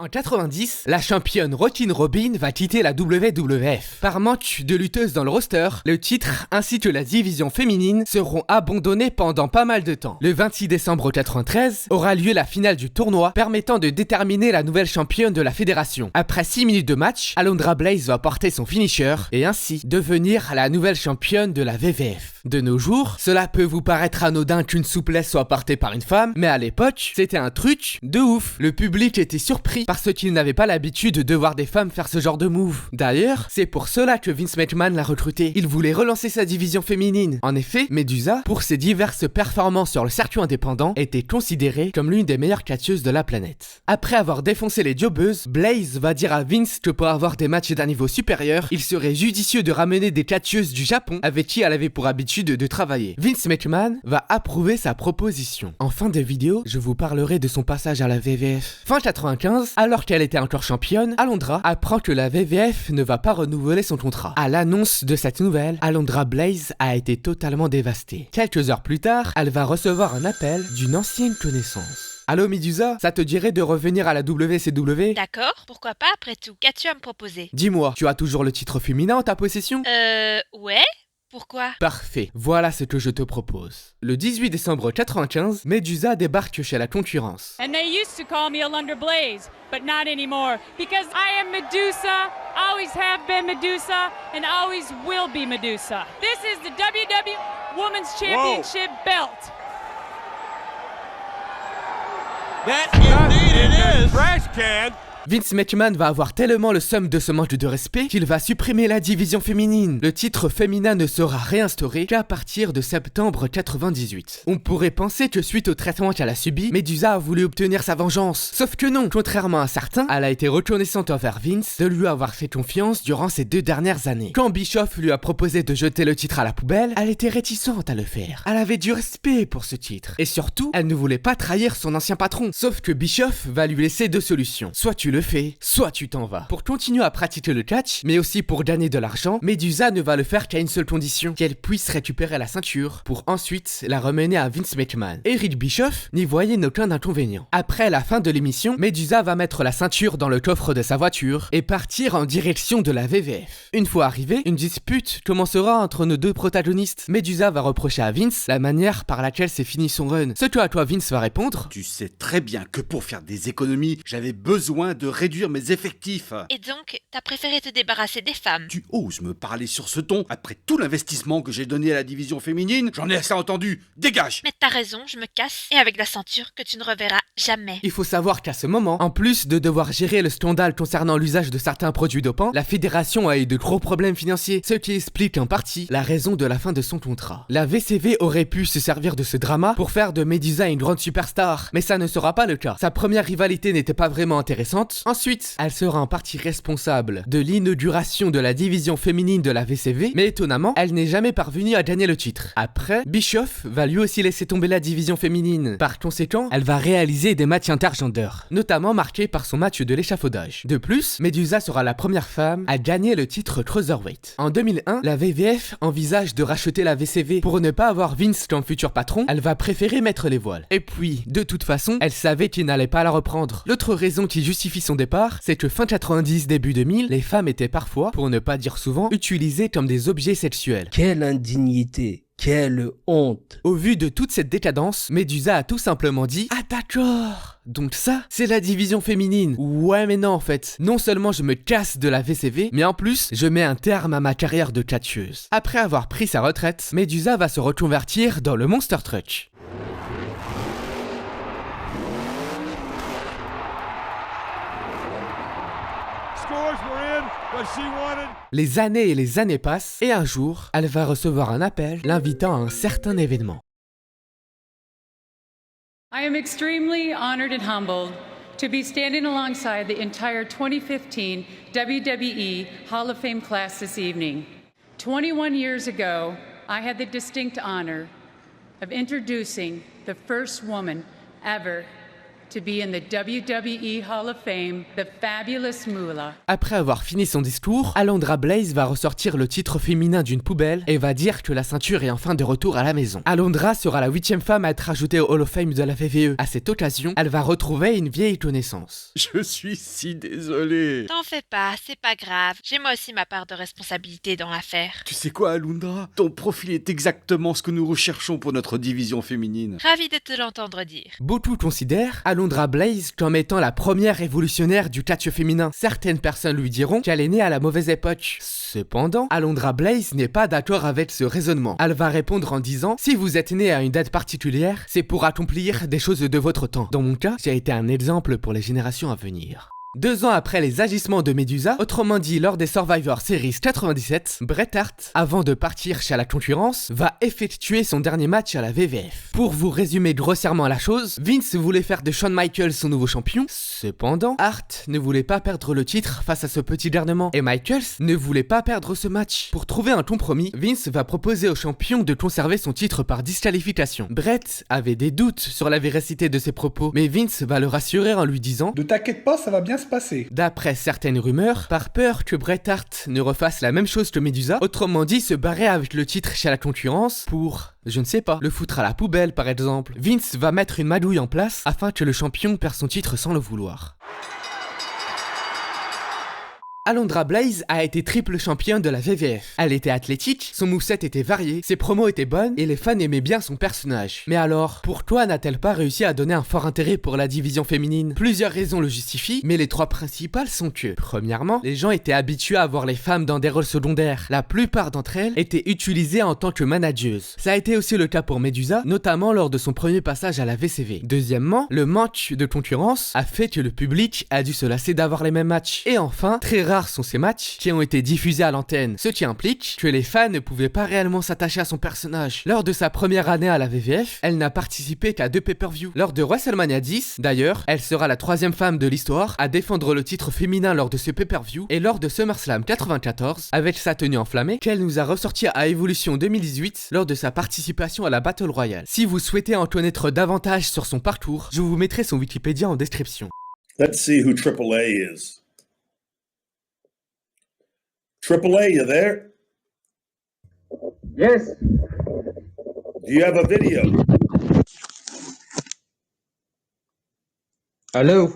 En 90, la championne Rockin' Robin va quitter la WWF. Par manque de lutteuses dans le roster, le titre ainsi que la division féminine seront abandonnés pendant pas mal de temps. Le 26 décembre 93 aura lieu la finale du tournoi permettant de déterminer la nouvelle championne de la fédération. Après 6 minutes de match, Alundra Blaze va porter son finisher et ainsi devenir la nouvelle championne de la WWF. De nos jours, cela peut vous paraître anodin qu'une souplesse soit portée par une femme, mais à l'époque, c'était un truc de ouf. Le public était surpris parce qu'il n'avait pas l'habitude de voir des femmes faire ce genre de move. D'ailleurs, c'est pour cela que Vince McMahon l'a recruté. Il voulait relancer sa division féminine. En effet, Medusa, pour ses diverses performances sur le circuit indépendant, était considérée comme l'une des meilleures catcheuses de la planète. Après avoir défoncé les jobeuses, Blaze va dire à Vince que pour avoir des matchs d'un niveau supérieur, il serait judicieux de ramener des catcheuses du Japon avec qui elle avait pour habitude de travailler. Vince McMahon va approuver sa proposition. En fin de vidéo, je vous parlerai de son passage à la WWF. Fin 95, alors qu'elle était encore championne, Alundra apprend que la WWF ne va pas renouveler son contrat. À l'annonce de cette nouvelle, Alundra Blaze a été totalement dévastée. Quelques heures plus tard, elle va recevoir un appel d'une ancienne connaissance. Allô Medusa, ça te dirait de revenir à la WCW? D'accord, pourquoi pas après tout. Qu'as-tu à me proposer? Dis-moi, tu as toujours le titre féminin en ta possession? Ouais? Pourquoi? Parfait, voilà ce que je te propose. Le 18 décembre 95, Medusa débarque chez la concurrence. And they used to call me Alundra Blaze, but not anymore, because I am Medusa, always have been Medusa, and always will be Medusa. This is the WWE Women's Championship belt. That indeed it is. Trash can. Vince McMahon va avoir tellement le seum de ce manque de respect qu'il va supprimer la division féminine. Le titre féminin ne sera réinstauré qu'à partir de septembre 98. On pourrait penser que suite au traitement qu'elle a subi, Medusa a voulu obtenir sa vengeance. Sauf que non, contrairement à certains, elle a été reconnaissante envers Vince de lui avoir fait confiance durant ces 2 dernières années. Quand Bischoff lui a proposé de jeter le titre à la poubelle, elle était réticente à le faire. Elle avait du respect pour ce titre. Et surtout, elle ne voulait pas trahir son ancien patron. Sauf que Bischoff va lui laisser 2 solutions. Soit tu le fais, soit tu t'en vas. Pour continuer à pratiquer le catch, mais aussi pour gagner de l'argent, Medusa ne va le faire qu'à une seule condition, qu'elle puisse récupérer la ceinture pour ensuite la remener à Vince McMahon. Eric Bischoff n'y voyait aucun inconvénient. Après la fin de l'émission, Medusa va mettre la ceinture dans le coffre de sa voiture et partir en direction de la WWF. Une fois arrivée, une dispute commencera entre nos 2 protagonistes. Medusa va reprocher à Vince la manière par laquelle s'est fini son run. Ce à quoi Vince va répondre: Tu sais très bien que pour faire des économies, j'avais besoin de réduire mes effectifs. Et donc, t'as préféré te débarrasser des femmes? Tu oses me parler sur ce ton? Après tout l'investissement que j'ai donné à la division féminine, j'en ai assez entendu. Dégage! Mais t'as raison, je me casse. Et avec la ceinture que tu ne reverras jamais. Il faut savoir qu'à ce moment, en plus de devoir gérer le scandale concernant l'usage de certains produits dopants, la fédération a eu de gros problèmes financiers, ce qui explique en partie la raison de la fin de son contrat. La VCV aurait pu se servir de ce drama pour faire de Medusa une grande superstar, mais ça ne sera pas le cas. Sa première rivalité n'était pas vraiment intéressante. Ensuite, elle sera en partie responsable de l'inauguration de la division féminine de la VCV, mais étonnamment, elle n'est jamais parvenue à gagner le titre. Après, Bischoff va lui aussi laisser tomber la division féminine. Par conséquent, elle va réaliser des matchs intergender, notamment marqués par son match de l'échafaudage. De plus, Medusa sera la première femme à gagner le titre Cruiserweight. En 2001, la WWF envisage de racheter la VCV. Pour ne pas avoir Vince comme futur patron, elle va préférer mettre les voiles. Et puis, de toute façon, elle savait qu'il n'allait pas la reprendre. L'autre raison qui justifie son départ, c'est que fin 90, début 2000, les femmes étaient parfois, pour ne pas dire souvent, utilisées comme des objets sexuels. Quelle indignité! Quelle honte! Au vu de toute cette décadence, Medusa a tout simplement dit « Ah d'accord, donc ça, c'est la division féminine. Ouais mais non en fait, non seulement je me casse de la VCV, mais en plus, je mets un terme à ma carrière de catcheuse. » Après avoir pris sa retraite, Medusa va se reconvertir dans le Monster Truck. Les années et les années passent, et un jour, elle va recevoir un appel l'invitant à un certain événement. I am extremely honored and humbled to be standing alongside the entire 2015 WWE Hall of Fame class this evening. 21 years ago, I had the distinct honor of introducing the first woman ever to be in the WWE Hall of Fame, the fabulous Moolah. Après avoir fini son discours, Alundra Blaze va ressortir le titre féminin d'une poubelle et va dire que la ceinture est enfin de retour à la maison. Alundra sera la 8e femme à être ajoutée au Hall of Fame de la WWE. À cette occasion, elle va retrouver une vieille connaissance. Je suis si désolé. T'en fais pas, c'est pas grave. J'ai moi aussi ma part de responsabilité dans l'affaire. Tu sais quoi, Alundra? Ton profil est exactement ce que nous recherchons pour notre division féminine. Ravi de te l'entendre dire. Beaucoup considèrent Alundra Blaze comme étant la première révolutionnaire du catch féminin. Certaines personnes lui diront qu'elle est née à la mauvaise époque. Cependant, Alundra Blaze n'est pas d'accord avec ce raisonnement. Elle va répondre en disant: si vous êtes né à une date particulière, c'est pour accomplir des choses de votre temps. Dans mon cas, j'ai été un exemple pour les générations à venir. 2 ans après les agissements de Medusa, autrement dit lors des Survivor Series 97, Bret Hart, avant de partir chez la concurrence, va effectuer son dernier match à la WWF. Pour vous résumer grossièrement la chose, Vince voulait faire de Shawn Michaels son nouveau champion, cependant, Hart ne voulait pas perdre le titre face à ce petit garnement, et Michaels ne voulait pas perdre ce match. Pour trouver un compromis, Vince va proposer au champion de conserver son titre par disqualification. Bret avait des doutes sur la véracité de ses propos, mais Vince va le rassurer en lui disant: Ne t'inquiète pas, ça va bien se passer. D'après certaines rumeurs, par peur que Bret Hart ne refasse la même chose que Medusa, autrement dit se barrer avec le titre chez la concurrence pour, je ne sais pas, le foutre à la poubelle par exemple, Vince va mettre une madouille en place afin que le champion perde son titre sans le vouloir. Alundra Blaze a été triple championne de la WWF. Elle était athlétique, son moveset était varié, ses promos étaient bonnes et les fans aimaient bien son personnage. Mais alors, pourquoi n'a-t-elle pas réussi à donner un fort intérêt pour la division féminine? Plusieurs raisons le justifient, mais les 3 principales sont que, premièrement, les gens étaient habitués à voir les femmes dans des rôles secondaires. La plupart d'entre elles étaient utilisées en tant que manageuses. Ça a été aussi le cas pour Medusa, notamment lors de son premier passage à la WCW. Deuxièmement, le manque de concurrence a fait que le public a dû se lasser d'avoir les mêmes matchs. Et enfin, très rares sont ces matchs qui ont été diffusés à l'antenne, ce qui implique que les fans ne pouvaient pas réellement s'attacher à son personnage. Lors de sa première année à la WWF, elle n'a participé qu'à 2 pay-per-view. Lors de WrestleMania 10, d'ailleurs, elle sera la 3e femme de l'histoire à défendre le titre féminin lors de ce pay-per-view, et lors de SummerSlam 94, avec sa tenue enflammée, qu'elle nous a ressorti à Evolution 2018 lors de sa participation à la Battle Royale. Si vous souhaitez en connaître davantage sur son parcours, je vous mettrai son Wikipédia en description. Let's see who AAA is. AAA, you there? Yes. Do you have a video? Hello.